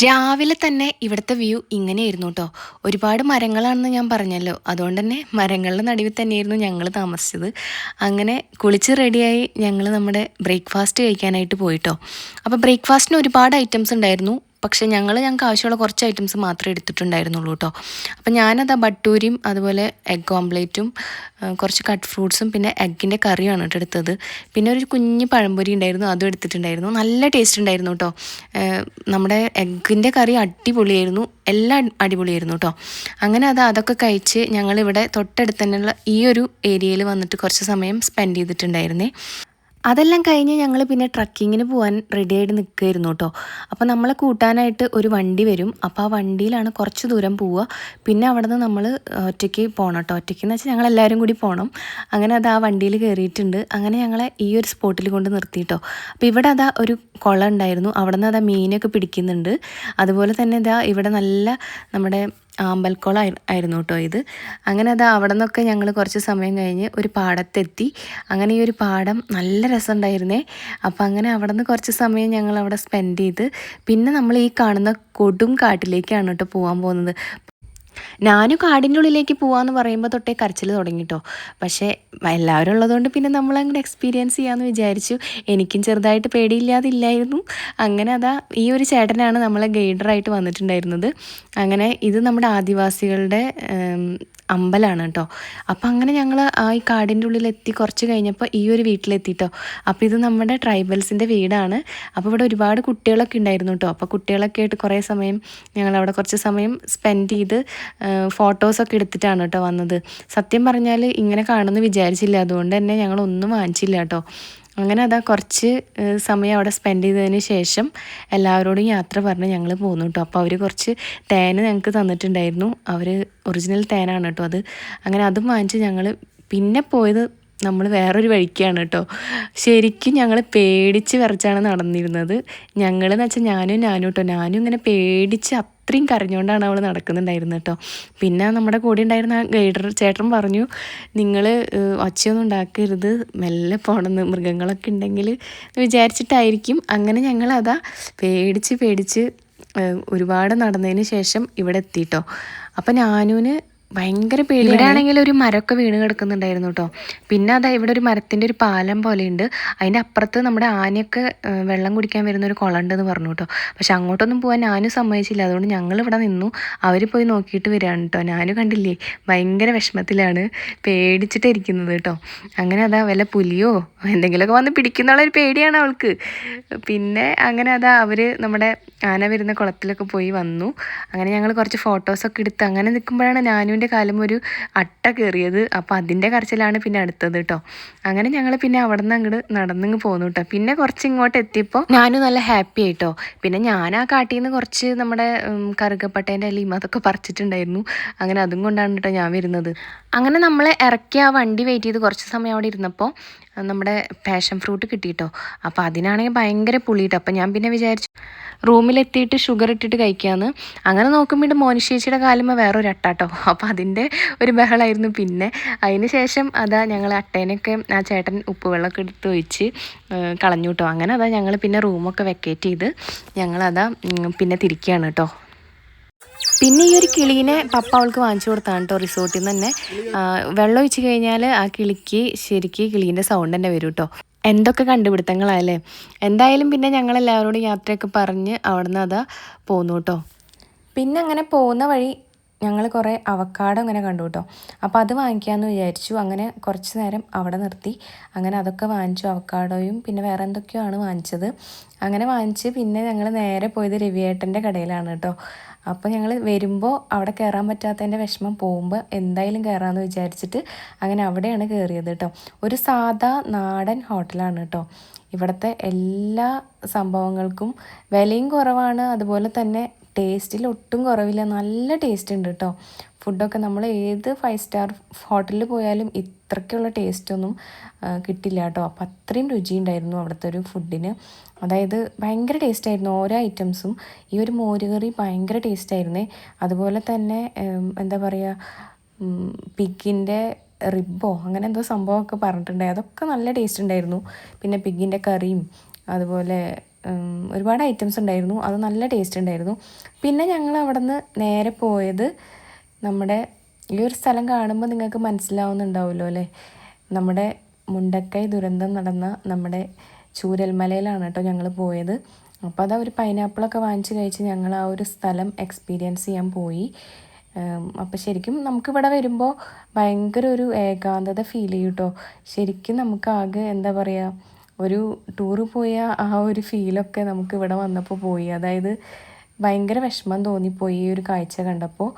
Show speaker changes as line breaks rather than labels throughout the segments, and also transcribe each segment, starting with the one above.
രാവിലെ തന്നെ ഇവിടുത്തെ വ്യൂ ഇങ്ങനെയായിരുന്നു കേട്ടോ. ഒരുപാട് മരങ്ങളാണെന്ന് ഞാൻ പറഞ്ഞല്ലോ. അതുകൊണ്ട് തന്നെ മരങ്ങളുടെ നടുവിൽ തന്നെയായിരുന്നു ഞങ്ങൾ താമസിച്ചത്. അങ്ങനെ കുളിച്ച് റെഡിയായി ഞങ്ങൾ നമ്മുടെ ബ്രേക്ക്ഫാസ്റ്റ് കഴിക്കാനായിട്ട് പോയിട്ടോ. അപ്പോൾ ബ്രേക്ക്ഫാസ്റ്റിന് ഒരുപാട് ഐറ്റംസ് ഉണ്ടായിരുന്നു. പക്ഷേ ഞങ്ങൾക്ക് ആവശ്യമുള്ള കുറച്ച് ഐറ്റംസ് മാത്രമേ എടുത്തിട്ടുണ്ടായിരുന്നുള്ളൂ കേട്ടോ. അപ്പോൾ ഞാനത് ബട്ടൂരിയും അതുപോലെ എഗ് ഓംപ്ലേറ്റും കുറച്ച് കട്ട് ഫ്രൂട്ട്സും പിന്നെ എഗ്ഗിൻ്റെ കറിയാണ് കേട്ടോ എടുത്തത്. പിന്നെ ഒരു കുഞ്ഞ് പഴംപൊരി ഉണ്ടായിരുന്നു, അതും എടുത്തിട്ടുണ്ടായിരുന്നു. നല്ല ടേസ്റ്റ് ഉണ്ടായിരുന്നു കേട്ടോ. നമ്മുടെ എഗ്ഗിൻ്റെ കറി അടിപൊളിയായിരുന്നു, എല്ലാം അടിപൊളിയായിരുന്നു കേട്ടോ. അങ്ങനെ അതൊക്കെ കഴിച്ച് ഞങ്ങളിവിടെ തൊട്ടടുത്ത് തന്നെയുള്ള ഈ ഒരു ഏരിയയിൽ വന്നിട്ട് കുറച്ച് സമയം സ്പെൻഡ് ചെയ്തിട്ടുണ്ടായിരുന്നേ. അതെല്ലാം കഴിഞ്ഞ് ഞങ്ങൾ പിന്നെ ട്രക്കിങ്ങിന് പോകാൻ റെഡിയായിട്ട് നിൽക്കുമായിരുന്നു കേട്ടോ. അപ്പോൾ നമ്മളെ കൂട്ടാനായിട്ട് ഒരു വണ്ടി വരും. അപ്പോൾ ആ വണ്ടിയിലാണ് കുറച്ച് ദൂരം പോവുക. പിന്നെ അവിടെ നിന്ന് നമ്മൾ ഒറ്റയ്ക്ക് പോകണം കേട്ടോ. ഒറ്റയ്ക്കെന്ന് വെച്ചാൽ ഞങ്ങളെല്ലാവരും കൂടി പോകണം. അങ്ങനെ ആ വണ്ടിയിൽ കയറിയിട്ടുണ്ട്. അങ്ങനെ ഞങ്ങളെ ഈ ഒരു സ്പോട്ടിൽ കൊണ്ട് നിർത്തിയിട്ടോ. അപ്പോൾ ഇവിടെ ഒരു കുളം ഉണ്ടായിരുന്നു. അവിടെ നിന്ന് മീനൊക്കെ പിടിക്കുന്നുണ്ട്. അതുപോലെ തന്നെ ഇവിടെ നല്ല നമ്മുടെ ആമ്പൽക്കുളം ആയിരുന്നു കേട്ടോ ഇത്. അങ്ങനെ അവിടെ നിന്നൊക്കെ ഞങ്ങൾ കുറച്ച് സമയം കഴിഞ്ഞ് ഒരു പാടത്തെത്തി. അങ്ങനെ ഈ ഒരു പാടം നല്ല രസമുണ്ടായിരുന്നേ. അപ്പോൾ അങ്ങനെ അവിടെ നിന്ന് കുറച്ച് സമയം ഞങ്ങൾ അവിടെ സ്പെൻഡ് ചെയ്ത് പിന്നെ നമ്മൾ ഈ കാണുന്ന കൊടും കാട്ടിലേക്കാണ് കേട്ടോ പോകാൻ പോകുന്നത്. ഞാനും കാടിൻ്റെ ഉള്ളിലേക്ക് പോകാമെന്ന് പറയുമ്പോൾ തൊട്ടേ കരച്ചിൽ തുടങ്ങിട്ടോ. പക്ഷേ എല്ലാവരും ഉള്ളതുകൊണ്ട് പിന്നെ നമ്മളങ്ങോട്ട് എക്സ്പീരിയൻസ് ചെയ്യാമെന്ന് വിചാരിച്ചു. എനിക്കും ചെറുതായിട്ട് പേടിയില്ലാതില്ലായിരുന്നു. അങ്ങനെ ഈ ഒരു ചേട്ടനാണ് നമ്മളെ ഗൈഡറായിട്ട് വന്നിട്ടുണ്ടായിരുന്നത്. അങ്ങനെ ഇത് നമ്മുടെ ആദിവാസികളുടെ അമ്പലമാണ് കേട്ടോ. അപ്പം അങ്ങനെ ഞങ്ങൾ ഈ കാടിൻ്റെ ഉള്ളിലെത്തി കുറച്ച് കഴിഞ്ഞപ്പോൾ ഈ ഒരു വീട്ടിലെത്തിട്ടോ. അപ്പോൾ ഇത് നമ്മുടെ ട്രൈബൽസിൻ്റെ വീടാണ്. അപ്പോൾ ഇവിടെ ഒരുപാട് കുട്ടികളൊക്കെ ഉണ്ടായിരുന്നു കേട്ടോ. അപ്പോൾ കുട്ടികളൊക്കെ ആയിട്ട് കുറേ സമയം ഞങ്ങളവിടെ കുറച്ച് സമയം സ്പെൻഡ് ചെയ്ത് ഫോട്ടോസൊക്കെ എടുത്തിട്ടാണ് കേട്ടോ വന്നത്. സത്യം പറഞ്ഞാൽ ഇങ്ങനെ കാണുമെന്ന് വിചാരിച്ചില്ല. അതുകൊണ്ട് തന്നെ ഞങ്ങളൊന്നും വാങ്ങിച്ചില്ല കേട്ടോ. അങ്ങനെ കുറച്ച് സമയം അവിടെ സ്പെൻഡ് ചെയ്തതിന് ശേഷം എല്ലാവരോടും യാത്ര പറഞ്ഞ് ഞങ്ങൾ പോന്നു കേട്ടോ. അപ്പോൾ അവർ കുറച്ച് തേൻ ഞങ്ങൾക്ക് തന്നിട്ടുണ്ടായിരുന്നു. അവർ ഒറിജിനൽ തേനാണ് കേട്ടോ അത്. അങ്ങനെ അതും വാങ്ങിച്ച് ഞങ്ങൾ പിന്നെ പോയത് നമ്മൾ വേറൊരു വഴിക്കാണ് കേട്ടോ. ശരിക്കും ഞങ്ങൾ പേടിച്ച് വിറച്ചാണ് നടന്നിരുന്നത്. ഞങ്ങളെന്ന് വെച്ചാൽ ഞാനും കേട്ടോ. ഞാനും ഇങ്ങനെ പേടിച്ച് അത്രയും കരഞ്ഞുകൊണ്ടാണ് അവൾ നടക്കുന്നുണ്ടായിരുന്നത് കേട്ടോ. പിന്നെ നമ്മുടെ കൂടെ ഉണ്ടായിരുന്ന ആ ഗൈഡർ ചേട്ടൻ പറഞ്ഞു, നിങ്ങൾ ഒച്ചയൊന്നും ഉണ്ടാക്കരുത്, മെല്ലെ പോകണമെന്ന്, മൃഗങ്ങളൊക്കെ ഉണ്ടെങ്കിൽ വിചാരിച്ചിട്ടായിരിക്കും. അങ്ങനെ ഞങ്ങൾ പേടിച്ച് ഒരുപാട് നടന്നതിന് ശേഷം ഇവിടെ എത്തിയിട്ടോ. അപ്പം ഞാനൂന് ഭയങ്കര പേടി. ഇവിടെ ആണെങ്കിൽ ഒരു മരമൊക്കെ വീണ് കിടക്കുന്നുണ്ടായിരുന്നു കേട്ടോ. പിന്നെ ഇവിടെ ഒരു മരത്തിൻ്റെ ഒരു പാലം പോലെയുണ്ട്. അതിൻ്റെ അപ്പുറത്ത് നമ്മുടെ ആനയൊക്കെ വെള്ളം കുടിക്കാൻ വരുന്ന ഒരു കുളം ഉണ്ടെന്ന് പറഞ്ഞു കേട്ടോ. പക്ഷെ അങ്ങോട്ടൊന്നും പോകാൻ ഞാനും സമ്മതിച്ചില്ല. അതുകൊണ്ട് ഞങ്ങൾ ഇവിടെ നിന്നു. അവർ പോയി നോക്കിയിട്ട് വരികയാണ് കേട്ടോ. ഞാനും കണ്ടില്ലേ, ഭയങ്കര വിഷമത്തിലാണ്, പേടിച്ചിട്ടിരിക്കുന്നത് കേട്ടോ. അങ്ങനെ വല്ല പുലിയോ എന്തെങ്കിലുമൊക്കെ വന്ന് പിടിക്കുന്നുള്ളൊരു പേടിയാണ് അവൾക്ക്. പിന്നെ അങ്ങനെ അവർ നമ്മുടെ ആന വരുന്ന കുളത്തിലൊക്കെ പോയി വന്നു. അങ്ങനെ ഞങ്ങൾ കുറച്ച് ഫോട്ടോസൊക്കെ എടുത്ത് അങ്ങനെ നിൽക്കുമ്പോഴാണ് ഞാനും കാലം ഒരു അട്ട കയറിയത്. അപ്പോൾ അതിൻ്റെ കരച്ചിലാണ് പിന്നെ അടുത്തത് കേട്ടോ. അങ്ങനെ ഞങ്ങൾ പിന്നെ അവിടെ നിന്ന് അങ്ങോട്ട് നടന്നിങ്ങ് പോന്നു കേട്ടോ. പിന്നെ കുറച്ച് ഇങ്ങോട്ട് എത്തിയപ്പോൾ ഞാനും നല്ല ഹാപ്പി ആയിട്ടോ. പിന്നെ ഞാൻ ആ കാട്ടിൽ നിന്ന് കുറച്ച് നമ്മുടെ കറുകപ്പട്ടേൻ്റെ ഇലയും അതൊക്കെ പറിച്ചിട്ടുണ്ടായിരുന്നു. അങ്ങനെ അതും കൊണ്ടാണ് കേട്ടോ ഞാൻ വരുന്നത്. അങ്ങനെ നമ്മളെ ഇറക്കി ആ വണ്ടി വെയിറ്റ് ചെയ്ത് കുറച്ച് സമയം അവിടെ ഇരുന്നപ്പോൾ നമ്മുടെ പാഷൻ ഫ്രൂട്ട് കിട്ടിയിട്ടോ. അപ്പോൾ അതിനാണെങ്കിൽ ഭയങ്കര പുളിയിട്ടോ. അപ്പോൾ ഞാൻ പിന്നെ വിചാരിച്ചു റൂമിലെത്തിയിട്ട് ഷുഗർ ഇട്ടിട്ട് കഴിക്കാമെന്ന്. അങ്ങനെ നോക്കുമ്പോൾ മോനിഷേച്ചിയുടെ കാലുമ്പോൾ വേറൊരു അട്ടാട്ടോ. അപ്പോൾ അതിൻ്റെ ഒരു ബഹളമായിരുന്നു. പിന്നെ അതിന് ശേഷം ഞങ്ങൾ അട്ടേനൊക്കെ ആ ചേട്ടൻ ഉപ്പുവെള്ളമൊക്കെ എടുത്ത് ഒഴിച്ച് കളഞ്ഞു കേട്ടോ. അങ്ങനെ ഞങ്ങൾ പിന്നെ റൂമൊക്കെ വെക്കേറ്റ് ചെയ്ത് ഞങ്ങൾ പിന്നെ തിരിക്കുകയാണ് കേട്ടോ. പിന്നെ ഈ ഒരു കിളീനെ പപ്പ അവൾക്ക് വാങ്ങിച്ചു കൊടുത്താണ് കേട്ടോ റിസോർട്ടിൽ നിന്ന് തന്നെ. വെള്ളം ഒഴിച്ച് കഴിഞ്ഞാൽ ആ കിളിക്ക് ശരിക്കും കിളീൻ്റെ സൗണ്ട് തന്നെ വരും കേട്ടോ. എന്തൊക്കെ കണ്ടുപിടുത്തങ്ങളല്ലേ. എന്തായാലും പിന്നെ ഞങ്ങളെല്ലാവരോടും യാത്രയൊക്കെ പറഞ്ഞ് അവിടെ നിന്ന് പോന്നു കേട്ടോ. പിന്നെ അങ്ങനെ പോകുന്ന വഴി ഞങ്ങൾ കുറേ അവക്കാഡോ ഇങ്ങനെ കണ്ടു കേട്ടോ. അപ്പോൾ അത് വാങ്ങിക്കാമെന്ന് വിചാരിച്ചു. അങ്ങനെ കുറച്ച് നേരം അവിടെ നിർത്തി. അങ്ങനെ അതൊക്കെ വാങ്ങിച്ചു, അവക്കാഡോയും പിന്നെ വേറെ എന്തൊക്കെയാണ് വാങ്ങിച്ചത്. അങ്ങനെ വാങ്ങിച്ച് പിന്നെ ഞങ്ങൾ നേരെ പോയത് രവിയേട്ടൻ്റെ കടയിലാണ് കേട്ടോ. അപ്പോൾ ഞങ്ങൾ വരുമ്പോൾ അവിടെ കയറാൻ പറ്റാത്തതിൻ്റെ വിഷമം പോകുമ്പോൾ എന്തായാലും കയറാമെന്ന് വിചാരിച്ചിട്ട് അങ്ങനെ അവിടെയാണ് കയറിയത് കേട്ടോ. ഒരു സാധാ നാടൻ ഹോട്ടലാണ് കേട്ടോ. ഇവിടുത്തെ എല്ലാ സംഭവങ്ങൾക്കും വിലയും കുറവാണ്. അതുപോലെ തന്നെ ടേസ്റ്റിൽ ഒട്ടും കുറവില്ല, നല്ല ടേസ്റ്റ് ഉണ്ട് കേട്ടോ. ഫുഡൊക്കെ നമ്മൾ ഏത് 5 സ്റ്റാർ ഹോട്ടലിൽ പോയാലും ഇത്രയ്ക്കുള്ള ടേസ്റ്റൊന്നും കിട്ടില്ല കേട്ടോ. അപ്പം അത്രയും രുചിയുണ്ടായിരുന്നു അവിടുത്തെ ഒരു ഫുഡിന്. അതായത് ഭയങ്കര ടേസ്റ്റായിരുന്നു ഓരോ ഐറ്റംസും. ഈ ഒരു മോരുകറി ഭയങ്കര ടേസ്റ്റായിരുന്നേ. അതുപോലെ തന്നെ എന്താ പറയുക, പിഗിൻ്റെ റിബോ അങ്ങനെ എന്തോ സംഭവമൊക്കെ പറഞ്ഞിട്ടുണ്ടായി. അതൊക്കെ നല്ല ടേസ്റ്റ് ഉണ്ടായിരുന്നു. പിന്നെ പിഗിൻ്റെ കറിയും അതുപോലെ ഒരുപാട് ഐറ്റംസ് ഉണ്ടായിരുന്നു. അത് നല്ല ടേസ്റ്റ് ഉണ്ടായിരുന്നു. പിന്നെ ഞങ്ങൾ അവിടെ നിന്ന് നേരെ പോയത് നമ്മുടെ ഈ ഒരു സ്ഥലം കാണുമ്പോൾ നിങ്ങൾക്ക് മനസ്സിലാവുന്നുണ്ടാവുമല്ലോ അല്ലേ, നമ്മുടെ മുണ്ടക്കൈ ദുരന്തം നടന്ന നമ്മുടെ ചൂരൽമലയിലാണ് കേട്ടോ ഞങ്ങൾ പോയത്. അപ്പോൾ അതാ ഒരു പൈനാപ്പിളൊക്കെ വാങ്ങിച്ച് കഴിച്ച് ഞങ്ങൾ ആ ഒരു സ്ഥലം എക്സ്പീരിയൻസ് ചെയ്യാൻ പോയി. അപ്പോൾ ശരിക്കും നമുക്കിവിടെ വരുമ്പോൾ ഭയങ്കര ഒരു ഏകാന്തത ഫീൽ ചെയ്യും കേട്ടോ. ശരിക്കും നമുക്കാകെ എന്താ പറയുക, ഒരു ടൂറ് പോയ ആ ഒരു ഫീലൊക്കെ നമുക്ക് ഇവിടെ വന്നപ്പോൾ പോയി. അതായത് ഭയങ്കര വിഷമം തോന്നിപ്പോയി ഈ ഒരു കാഴ്ച കണ്ടപ്പോൾ.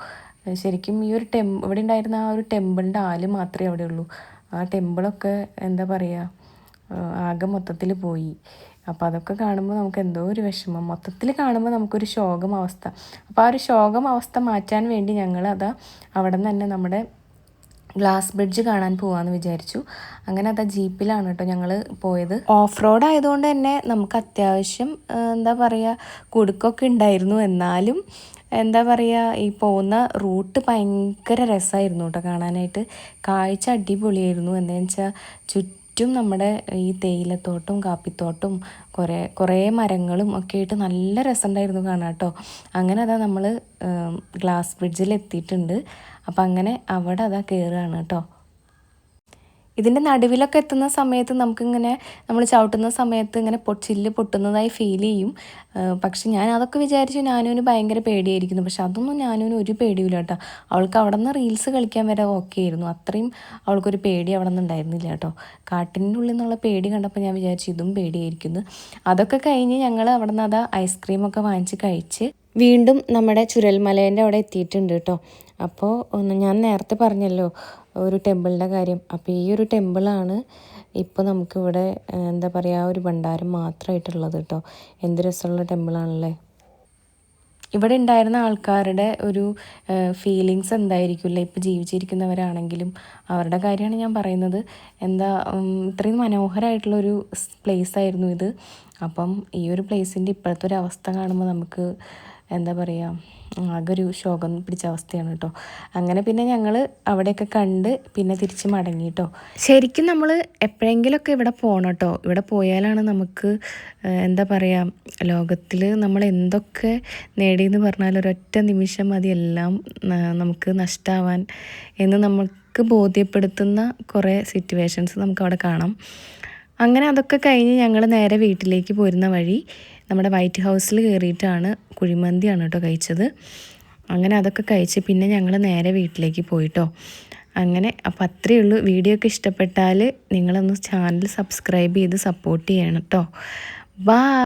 ശരിക്കും ഈ ഒരു ഇവിടെ ഉണ്ടായിരുന്ന ആ ഒരു ടെമ്പിളിൻ്റെ ആല് മാത്രമേ അവിടെ ഉള്ളൂ. ആ ടെമ്പിളൊക്കെ എന്താ പറയുക, ആകെ മൊത്തത്തിൽ പോയി. അപ്പോൾ അതൊക്കെ കാണുമ്പോൾ നമുക്ക് എന്തോ ഒരു വിഷമം, മൊത്തത്തിൽ കാണുമ്പോൾ നമുക്കൊരു ശോകം അവസ്ഥ. അപ്പോൾ ആ ഒരു ശോകം അവസ്ഥ മാറ്റാൻ വേണ്ടി ഞങ്ങൾ അവിടെ നിന്ന് തന്നെ നമ്മുടെ ഗ്ലാസ് ബ്രിഡ്ജ് കാണാൻ പോകാമെന്ന് വിചാരിച്ചു. അങ്ങനെ ജീപ്പിലാണ് കേട്ടോ ഞങ്ങൾ പോയത്. ഓഫ് റോഡ് ആയതുകൊണ്ട് തന്നെ നമുക്ക് അത്യാവശ്യം എന്താ പറയുക കുടുക്കൊക്കെ ഉണ്ടായിരുന്നു. എന്നാലും എന്താ പറയുക, ഈ പോകുന്ന റൂട്ട് ഭയങ്കര രസമായിരുന്നു കേട്ടോ കാണാനായിട്ട്. കാഴ്ച അടിപൊളിയായിരുന്നു. എന്താണെന്ന് വെച്ചാൽ ചുറ്റും നമ്മുടെ ഈ തേയിലത്തോട്ടവും കാപ്പിത്തോട്ടവും കുറേ മരങ്ങളും ഒക്കെ ആയിട്ട് നല്ല രസമുണ്ടായിരുന്നു കാണാം കേട്ടോ. അങ്ങനെ നമ്മൾ ഗ്ലാസ് ബ്രിഡ്ജിൽ എത്തിയിട്ടുണ്ട്. അപ്പം അങ്ങനെ അവിടെ കയറുകയാണ് കേട്ടോ. ഇതിൻ്റെ നടുവിലൊക്കെ എത്തുന്ന സമയത്ത് നമുക്കിങ്ങനെ നമ്മൾ ചവിട്ടുന്ന സമയത്ത് ഇങ്ങനെ ചില്ല് പൊട്ടുന്നതായി ഫീൽ ചെയ്യും. പക്ഷെ ഞാൻ അതൊക്കെ വിചാരിച്ചു ഞാനൂന് ഭയങ്കര പേടിയായിരിക്കുന്നു. പക്ഷെ അതൊന്നും ഞാനൂന് ഒരു പേടിയില്ല കേട്ടോ. അവൾക്ക് അവിടെ നിന്ന് റീൽസ് കളിക്കാൻ വരെ ഓക്കെ ആയിരുന്നു. അത്രയും അവൾക്കൊരു പേടി അവിടെ നിന്ന് ഉണ്ടായിരുന്നില്ല കേട്ടോ. കാട്ടിൻ്റെ ഉള്ളിൽ നിന്നുള്ള പേടി കണ്ടപ്പോൾ ഞാൻ വിചാരിച്ചു ഇതും പേടിയായിരിക്കുന്നു. അതൊക്കെ കഴിഞ്ഞ് ഞങ്ങൾ അവിടെ നിന്ന് ഐസ്ക്രീമൊക്കെ വാങ്ങിച്ച് കഴിച്ച് വീണ്ടും നമ്മുടെ ചുരൽമലേൻ്റെ അവിടെ എത്തിയിട്ടുണ്ട് കേട്ടോ. അപ്പോൾ ഞാൻ നേരത്തെ പറഞ്ഞല്ലോ ഒരു ടെമ്പിളിൻ്റെ കാര്യം. അപ്പോൾ ഈ ഒരു ടെമ്പിളാണ് ഇപ്പോൾ നമുക്കിവിടെ എന്താ പറയുക ഒരു ഭണ്ഡാരം മാത്രമായിട്ടുള്ളത് കേട്ടോ. എന്ത് രസമുള്ള ടെമ്പിളാണല്ലേ. ഇവിടെ ഉണ്ടായിരുന്ന ആൾക്കാരുടെ ഒരു ഫീലിങ്സ് എന്തായിരിക്കില്ല ഇപ്പോൾ ജീവിച്ചിരിക്കുന്നവരാണെങ്കിലും അവരുടെ കാര്യമാണ് ഞാൻ പറയുന്നത്. ഇത്രയും മനോഹരമായിട്ടുള്ളൊരു പ്ലേസ് ആയിരുന്നു ഇത്. അപ്പം ഈ ഒരു പ്ലേസിൻ്റെ ഇപ്പോഴത്തെ ഒരു അവസ്ഥ കാണുമ്പോൾ നമുക്ക് എന്താ പറയുക ആകെ ഒരു ശോകം പിടിച്ച അവസ്ഥയാണ് കേട്ടോ. അങ്ങനെ പിന്നെ ഞങ്ങൾ അവിടെയൊക്കെ കണ്ട് പിന്നെ തിരിച്ച് മടങ്ങി കേട്ടോ. ശരിക്കും നമ്മൾ എപ്പോഴെങ്കിലുമൊക്കെ ഇവിടെ പോകണം കേട്ടോ. ഇവിടെ പോയാലാണ് നമുക്ക് എന്താ പറയുക ലോകത്തിൽ നമ്മൾ എന്തൊക്കെ നേടിയെന്ന് പറഞ്ഞാൽ ഒരൊറ്റ നിമിഷം മതി എല്ലാം നമുക്ക് നഷ്ടമാവാൻ എന്ന് നമുക്ക് ബോധ്യപ്പെടുത്തുന്ന കുറേ സിറ്റുവേഷൻസ് നമുക്കവിടെ കാണാം. അങ്ങനെ അതൊക്കെ കഴിഞ്ഞ് ഞങ്ങൾ നേരെ വീട്ടിലേക്ക് പോരുന്ന വഴി നമ്മുടെ വൈറ്റ് ഹൗസിൽ കയറിയിട്ടാണ് കുഴിമന്തിയാണ് കേട്ടോ കഴിച്ചത്. അങ്ങനെ അതൊക്കെ കഴിച്ച് പിന്നെ ഞങ്ങൾ നേരെ വീട്ടിലേക്ക് പോയിട്ടോ. അങ്ങനെ അപ്പോൾ അത്രയേ ഉള്ളൂ. വീഡിയോ ഒക്കെ ഇഷ്ടപ്പെട്ടാൽ നിങ്ങളൊന്ന് ചാനൽ സബ്സ്ക്രൈബ് ചെയ്ത് സപ്പോർട്ട് ചെയ്യണം കേട്ടോ. ബൈ.